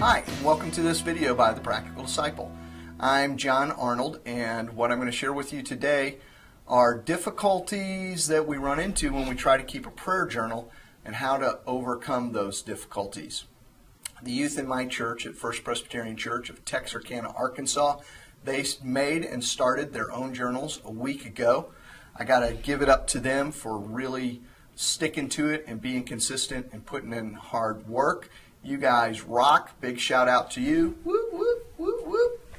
Hi, and welcome to this video by The Practical Disciple. I'm John Arnold, and what I'm going to share with you today are difficulties that we run into when we try to keep a prayer journal and how to overcome those difficulties. The youth in my church at First Presbyterian Church of Texarkana, Arkansas, they made and started their own journals a week ago. I got to give it up to them for really sticking to it and being consistent and putting in hard work. You guys rock. Big shout out to you. Whoop, whoop, whoop, whoop.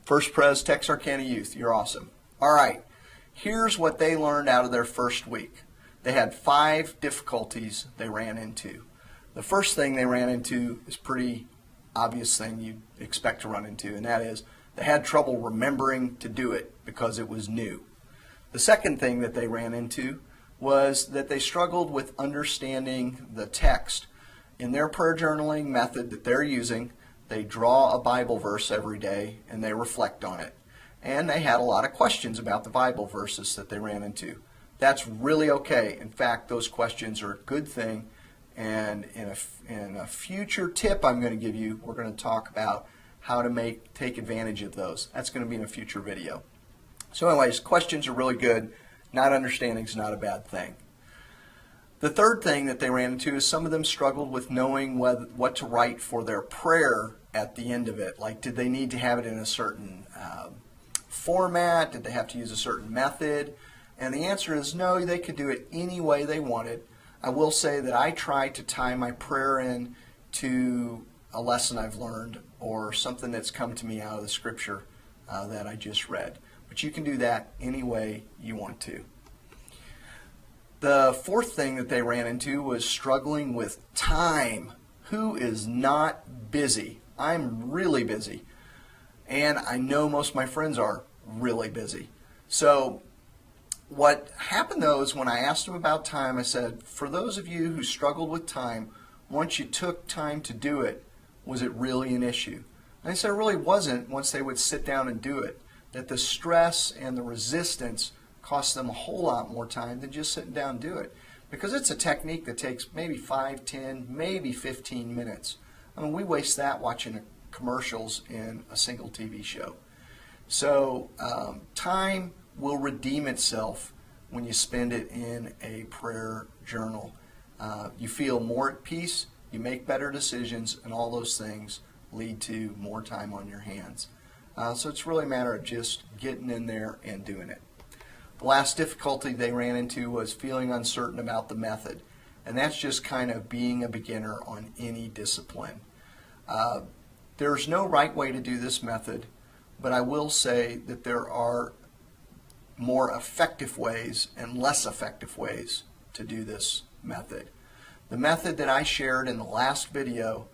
First Pres Texarkana Youth, you're awesome. All right, here's what they learned out of their first week. They had 5 difficulties they ran into. The first thing they ran into is a pretty obvious thing you'd expect to run into, and that is they had trouble remembering to do it because it was new. The second thing that they ran into was that they struggled with understanding the text. In their prayer journaling method that they're using, they draw a Bible verse every day and they reflect on it. And they had a lot of questions about the Bible verses that they ran into. That's really okay. In fact, those questions are a good thing. And in a future tip I'm going to give you, we're going to talk about how to take advantage of those. That's going to be in a future video. So anyways, questions are really good. Not understanding is not a bad thing. The third thing that they ran into is some of them struggled with knowing what to write for their prayer at the end of it. Like, did they need to have it in a certain format? Did they have to use a certain method? And the answer is no, they could do it any way they wanted. I will say that I try to tie my prayer in to a lesson I've learned or something that's come to me out of the scripture that I just read. But you can do that any way you want to. The fourth thing that they ran into was struggling with time. Who is not busy? I'm really busy. And I know most of my friends are really busy. So what happened though is when I asked them about time, I said, for those of you who struggled with time, once you took time to do it, was it really an issue? And they said it really wasn't once they would sit down and do it. That the stress and the resistance cost them a whole lot more time than just sitting down and do it. Because it's a technique that takes maybe 5, 10, maybe 15 minutes. I mean, we waste that watching commercials in a single TV show. So time will redeem itself when you spend it in a prayer journal. You feel more at peace, you make better decisions, and all those things lead to more time on your hands. So it's really a matter of just getting in there and doing it. The last difficulty they ran into was feeling uncertain about the method. And that's just kind of being a beginner on any discipline. There's no right way to do this method, but I will say that there are more effective ways and less effective ways to do this method. The method that I shared in the last video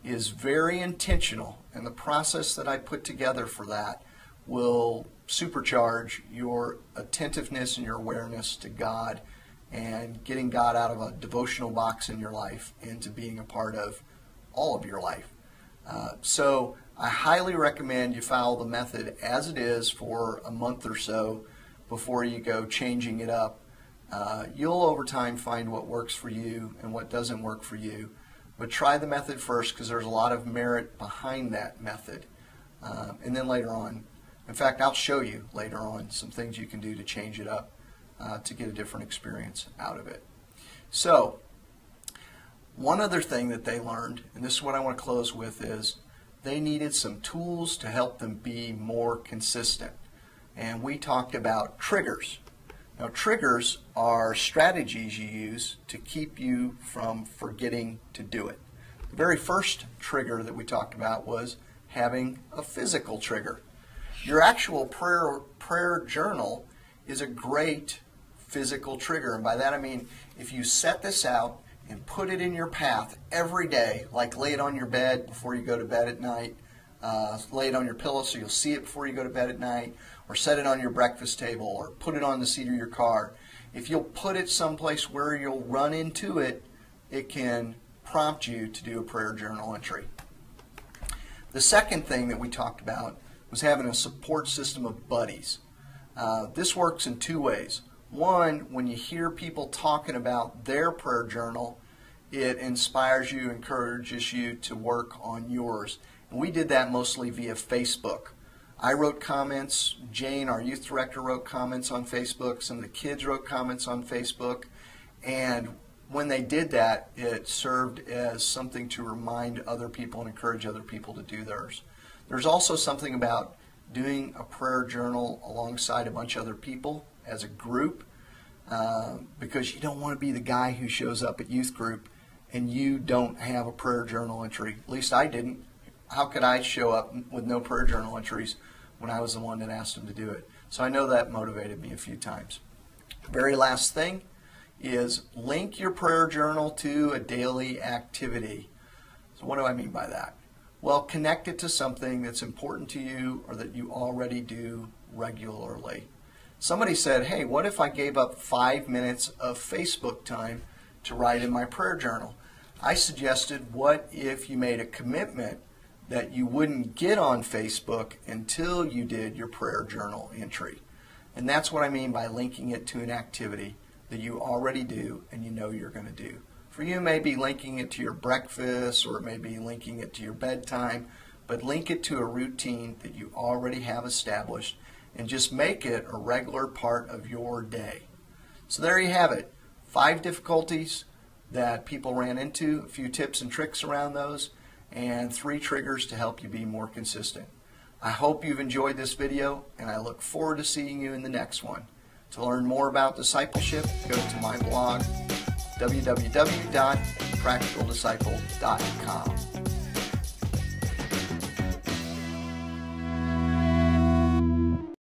is very intentional, and the process that I put together for that will supercharge your attentiveness and your awareness to God and getting God out of a devotional box in your life into being a part of all of your life. So I highly recommend you follow the method as it is for a month or so before you go changing it up. You'll over time find what works for you and what doesn't work for you. But try the method first because there's a lot of merit behind that method. And then later on, in fact, I'll show you later on some things you can do to change it up to get a different experience out of it. So, one other thing that they learned, and this is what I want to close with, is they needed some tools to help them be more consistent. And we talked about triggers. Now, triggers are strategies you use to keep you from forgetting to do it. The very first trigger that we talked about was having a physical trigger. Your actual prayer journal is a great physical trigger. And by that I mean if you set this out and put it in your path every day, like lay it on your bed before you go to bed at night, lay it on your pillow so you'll see it before you go to bed at night, or set it on your breakfast table, or put it on the seat of your car. If you'll put it someplace where you'll run into it, it can prompt you to do a prayer journal entry. The second thing that we talked about was having a support system of buddies. This works in 2 ways. One, when you hear people talking about their prayer journal, it inspires you, encourages you to work on yours. And we did that mostly via Facebook. I wrote comments, Jane, our youth director, wrote comments on Facebook, some of the kids wrote comments on Facebook, and when they did that, it served as something to remind other people and encourage other people to do theirs. There's also something about doing a prayer journal alongside a bunch of other people as a group, because you don't want to be the guy who shows up at youth group and you don't have a prayer journal entry. At least I didn't. How could I show up with no prayer journal entries when I was the one that asked them to do it? So I know that motivated me a few times. Very last thing is link your prayer journal to a daily activity. So what do I mean by that? Well, connect it to something that's important to you or that you already do regularly. Somebody said, hey, what if I gave up 5 minutes of Facebook time to write in my prayer journal? I suggested, what if you made a commitment that you wouldn't get on Facebook until you did your prayer journal entry? And that's what I mean by linking it to an activity that you already do and you know you're going to do. For you, it may be linking it to your breakfast, or it may be linking it to your bedtime, but link it to a routine that you already have established and just make it a regular part of your day. So there you have it. 5 difficulties that people ran into, a few tips and tricks around those, and 3 triggers to help you be more consistent. I hope you've enjoyed this video, and I look forward to seeing you in the next one. To learn more about discipleship, go to my blog, www.practicaldisciple.com.